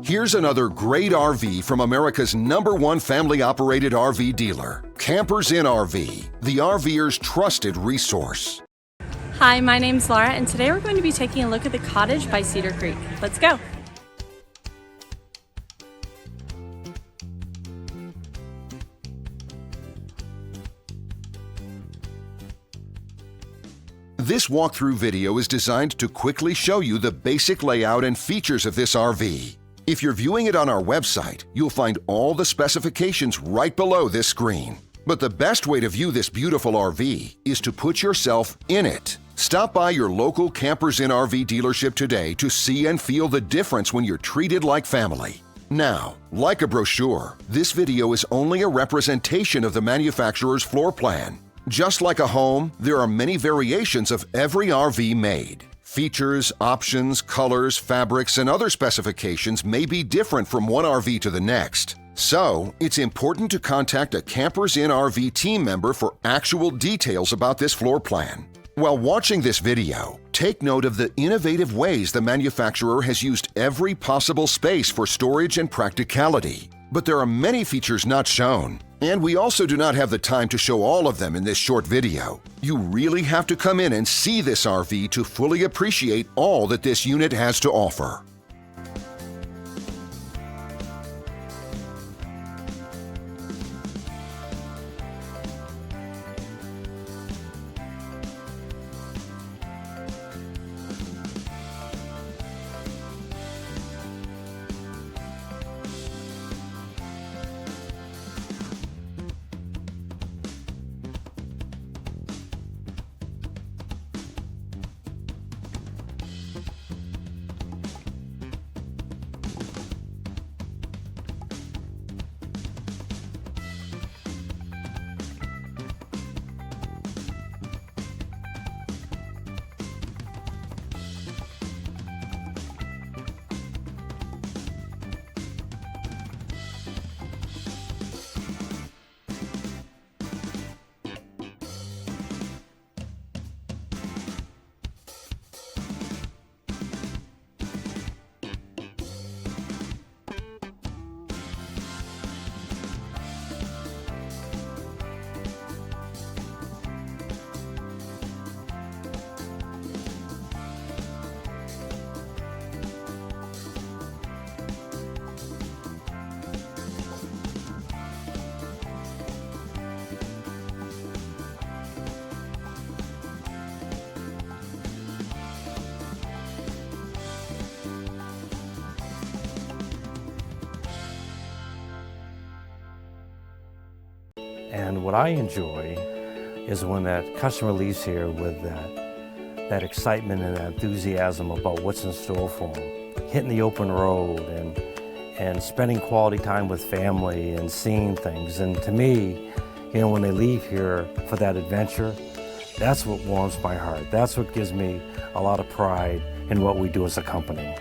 Here's another great RV from America's #1 family-operated RV dealer, Campers Inn RV, the RVer's trusted resource. Hi, my name's Laura, and today we're going to be taking a look at the Cottage by Cedar Creek. Let's go! This walkthrough video is designed to quickly show you the basic layout and features of this RV. If you're viewing it on our website, you'll find all the specifications right below this screen. But the best way to view this beautiful RV is to put yourself in it. Stop by your local Campers Inn RV dealership today to see and feel the difference when you're treated like family. Now, like a brochure, this video is only a representation of the manufacturer's floor plan. Just like a home, there are many variations of every RV made. Features, options, colors, fabrics, and other specifications may be different from one RV to the next. So, it's important to contact a Campers Inn RV team member for actual details about this floor plan. While watching this video, take note of the innovative ways the manufacturer has used every possible space for storage and practicality. But there are many features not shown, and we also do not have the time to show all of them in this short video. You really have to come in and see this RV to fully appreciate all that this unit has to offer. And what I enjoy is when that customer leaves here with that excitement and that enthusiasm about what's in store for them. Hitting the open road and spending quality time with family and seeing things. And to me, you know, when they leave here for that adventure, that's what warms my heart. That's what gives me a lot of pride in what we do as a company.